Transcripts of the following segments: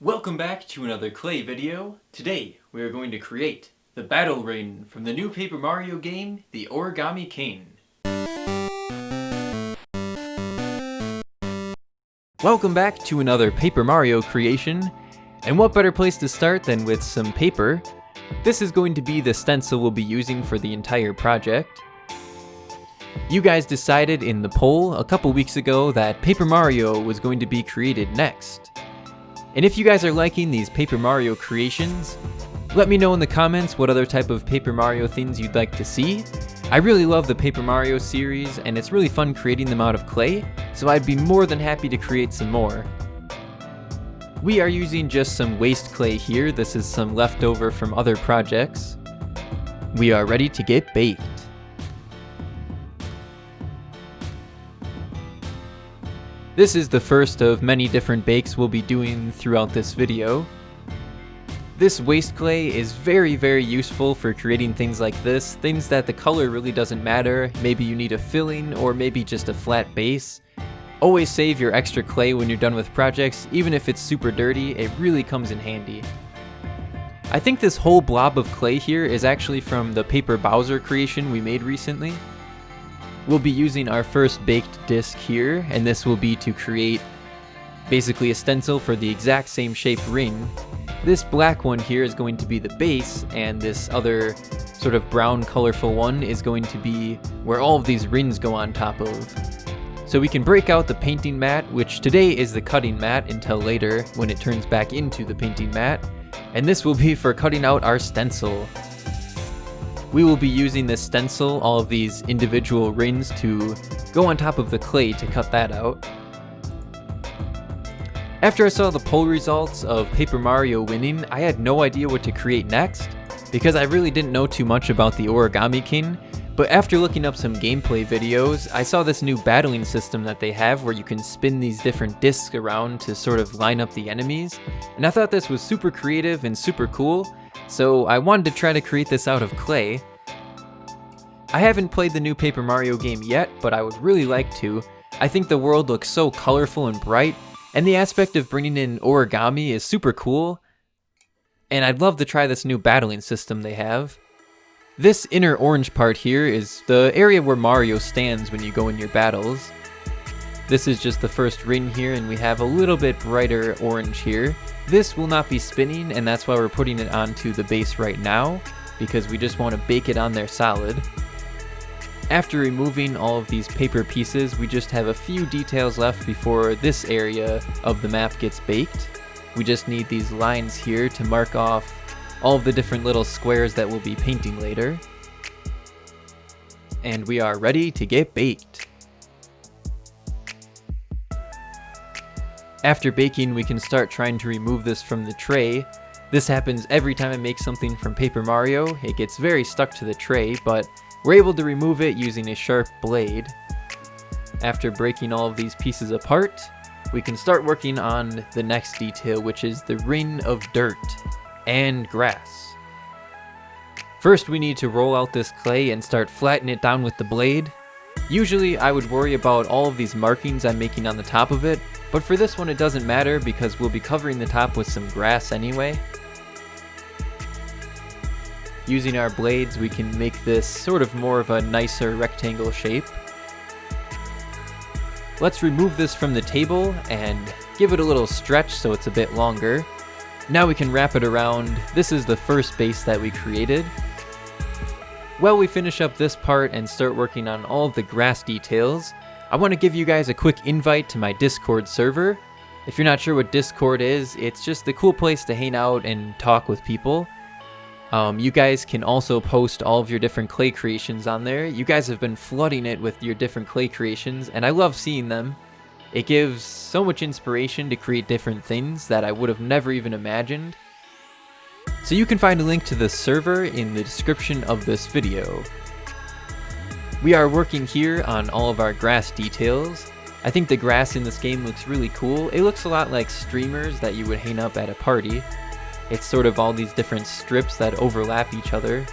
Welcome back to another clay video. Today we are going to create the battle ring from the new Paper Mario game, the Origami King. Welcome back to another Paper Mario creation, and what better place to start than with some paper. This is going to be the stencil we'll be using for the entire project. You guys decided in the poll a couple weeks ago that Paper Mario was going to be created next. And if you guys are liking these Paper Mario creations, let me know in the comments what other type of Paper Mario things you'd like to see. I really love the Paper Mario series, and it's really fun creating them out of clay, so I'd be more than happy to create some more. We are using just some waste clay here. This is some leftover from other projects. We are ready to get baked. This is the first of many different bakes we'll be doing throughout this video. This waste clay is very useful for creating things like this, things that the color really doesn't matter. Maybe you need a filling or maybe just a flat base. Always save your extra clay when you're done with projects, even if it's super dirty, it really comes in handy. I think this whole blob of clay here is actually from the Paper Bowser creation we made recently. We'll be using our first baked disc here, and this will be to create basically a stencil for the exact same shaped ring. This black one here is going to be the base, and this other sort of brown colorful one is going to be where all of these rings go on top of. So we can break out the painting mat, which today is the cutting mat until later when it turns back into the painting mat, and this will be for cutting out our stencil. We will be using this stencil, all of these individual rings, to go on top of the clay to cut that out. After I saw the poll results of Paper Mario winning, I had no idea what to create next, because I really didn't know too much about the Origami King, but after looking up some gameplay videos, I saw this new battling system that they have where you can spin these different discs around to sort of line up the enemies, and I thought this was super creative and super cool. So I wanted to try to create this out of clay. I haven't played the new Paper Mario game yet, but I would really like to. I think the world looks so colorful and bright, and the aspect of bringing in origami is super cool, and I'd love to try this new battling system they have. This inner orange part here is the area where Mario stands when you go in your battles. This is just the first ring here, and we have a little bit brighter orange here. This will not be spinning, and that's why we're putting it onto the base right now, because we just want to bake it on there solid. After removing all of these paper pieces, we just have a few details left before this area of the map gets baked. We just need these lines here to mark off all of the different little squares that we'll be painting later. And we are ready to get baked. After baking, we can start trying to remove this from the tray. This happens every time I make something from Paper Mario. It gets very stuck to the tray, but we're able to remove it using a sharp blade. After breaking all of these pieces apart, we can start working on the next detail, which is the ring of dirt and grass. First, we need to roll out this clay and start flattening it down with the blade. Usually I would worry about all of these markings I'm making on the top of it, but for this one it doesn't matter because we'll be covering the top with some grass anyway. Using our blades, we can make this sort of more of a nicer rectangle shape. Let's remove this from the table and give it a little stretch so it's a bit longer. Now we can wrap it around. This is the first base that we created. While we finish up this part and start working on all of the grass details, I want to give you guys a quick invite to my Discord server. If you're not sure what Discord is, it's just a cool place to hang out and talk with people. You guys can also post all of your different clay creations on there. You guys have been flooding it with your different clay creations, and I love seeing them. It gives so much inspiration to create different things that I would have never even imagined. So you can find a link to the server in the description of this video. We are working here on all of our grass details. I think the grass in this game looks really cool. It looks a lot like streamers that you would hang up at a party. It's sort of all these different strips that overlap each other.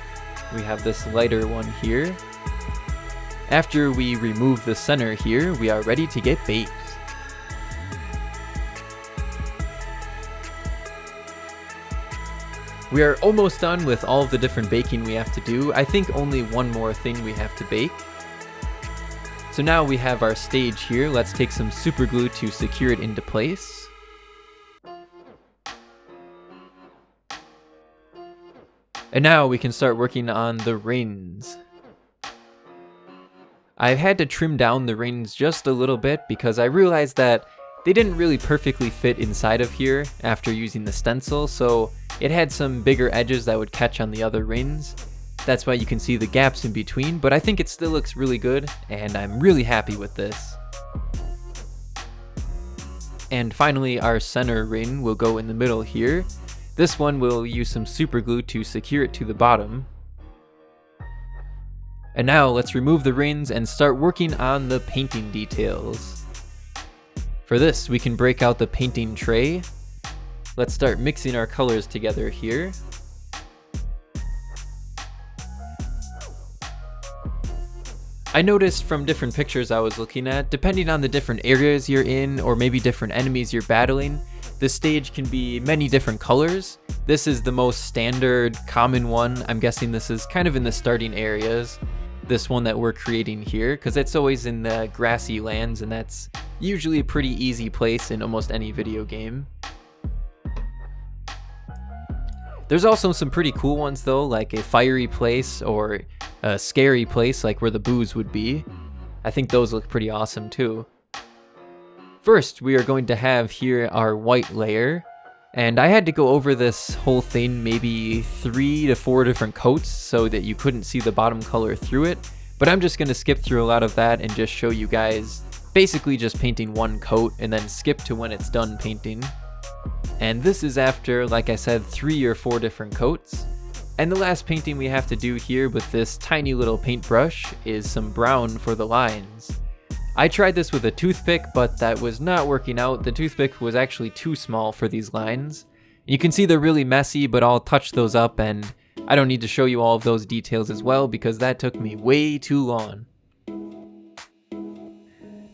We have this lighter one here. After we remove the center here, we are ready to get baked. We are almost done with all of the different baking we have to do. I think only one more thing we have to bake. So now we have our stage here. Let's take some super glue to secure it into place. And now we can start working on the rings. I've had to trim down the rings just a little bit because I realized that they didn't really perfectly fit inside of here after using the stencil, so it had some bigger edges that would catch on the other rings. That's why you can see the gaps in between, but I think it still looks really good, and I'm really happy with this. And finally, our center ring will go in the middle here. This one will use some super glue to secure it to the bottom. And now let's remove the rings and start working on the painting details. For this, we can break out the painting tray. Let's start mixing our colors together here. I noticed from different pictures I was looking at, depending on the different areas you're in or maybe different enemies you're battling, the stage can be many different colors. This is the most standard, common one. I'm guessing this is kind of in the starting areas. This one that we're creating here, because it's always in the grassy lands, and that's usually a pretty easy place in almost any video game. There's also some pretty cool ones though, like a fiery place or a scary place like where the booze would be. I think those look pretty awesome too. First, we are going to have here our white layer, and I had to go over this whole thing maybe 3 to 4 different coats so that you couldn't see the bottom color through it, but I'm just going to skip through a lot of that and just show you guys basically just painting one coat and then skip to when it's done painting. And this is after, like I said, 3 or 4 different coats. And the last painting we have to do here with this tiny little paintbrush is some brown for the lines. I tried this with a toothpick, but that was not working out. The toothpick was actually too small for these lines. You can see they're really messy, but I'll touch those up, and I don't need to show you all of those details as well because that took me way too long.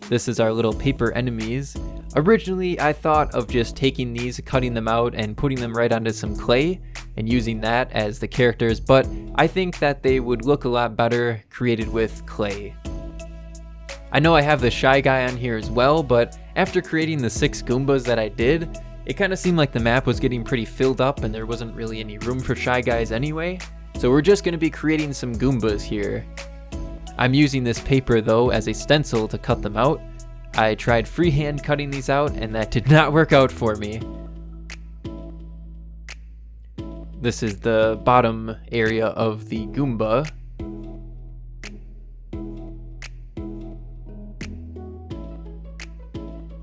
This is our little paper enemies. Originally, I thought of just taking these, cutting them out, and putting them right onto some clay and using that as the characters, but I think that they would look a lot better created with clay. I know I have the Shy Guy on here as well, but after creating the 6 Goombas that I did, it kind of seemed like the map was getting pretty filled up and there wasn't really any room for Shy Guys anyway, so we're just going to be creating some Goombas here. I'm using this paper though as a stencil to cut them out. I tried freehand cutting these out and that did not work out for me. This is the bottom area of the Goomba.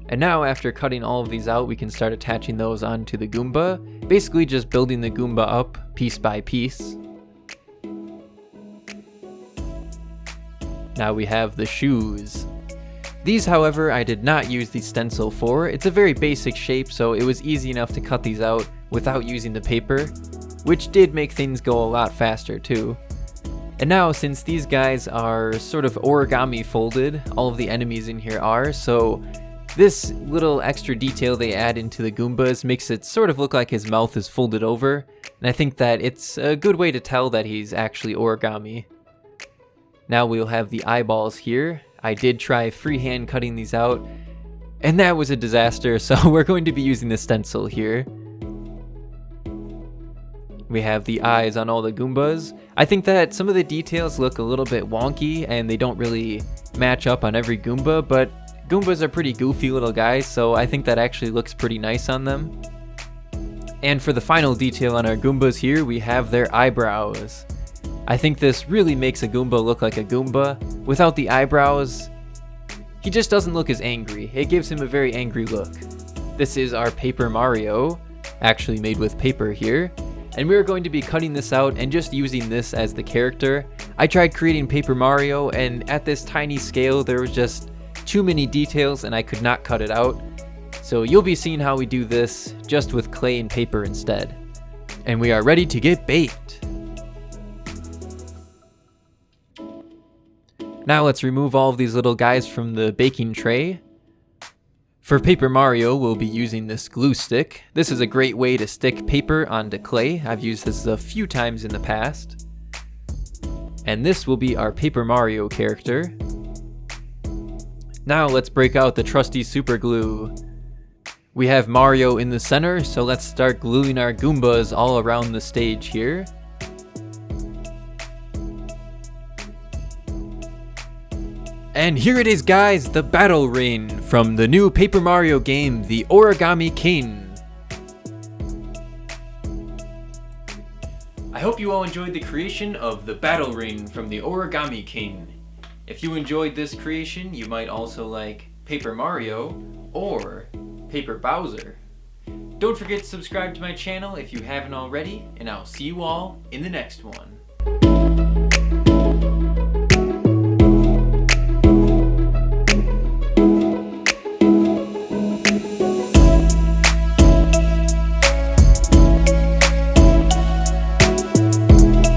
And now after cutting all of these out, we can start attaching those onto the Goomba, basically just building the Goomba up piece by piece. Now we have the shoes. These, however, I did not use the stencil for. It's a very basic shape, so it was easy enough to cut these out without using the paper, which did make things go a lot faster too. And now, since these guys are sort of origami folded, all of the enemies in here are, so this little extra detail they add into the Goombas makes it sort of look like his mouth is folded over, and I think that it's a good way to tell that he's actually origami. Now we'll have the eyeballs here. I did try freehand cutting these out, and that was a disaster, so we're going to be using the stencil here. We have the eyes on all the Goombas. I think that some of the details look a little bit wonky, and they don't really match up on every Goomba, but Goombas are pretty goofy little guys, so I think that actually looks pretty nice on them. And for the final detail on our Goombas here, we have their eyebrows. I think this really makes a Goomba look like a Goomba. Without the eyebrows, he just doesn't look as angry. It gives him a very angry look. This is our Paper Mario, actually made with paper here. And we're going to be cutting this out and just using this as the character. I tried creating Paper Mario, and at this tiny scale there was just too many details and I could not cut it out. So you'll be seeing how we do this just with clay and paper instead. And we are ready to get baked. Now let's remove all of these little guys from the baking tray. For Paper Mario, we'll be using this glue stick. This is a great way to stick paper onto clay. I've used this a few times in the past. And this will be our Paper Mario character. Now let's break out the trusty super glue. We have Mario in the center, so let's start gluing our Goombas all around the stage here. And here it is, guys, the battle ring from the new Paper Mario game, the Origami King. I hope you all enjoyed the creation of the battle ring from the Origami King. If you enjoyed this creation, you might also like Paper Mario or Paper Bowser. Don't forget to subscribe to my channel if you haven't already, and I'll see you all in the next one.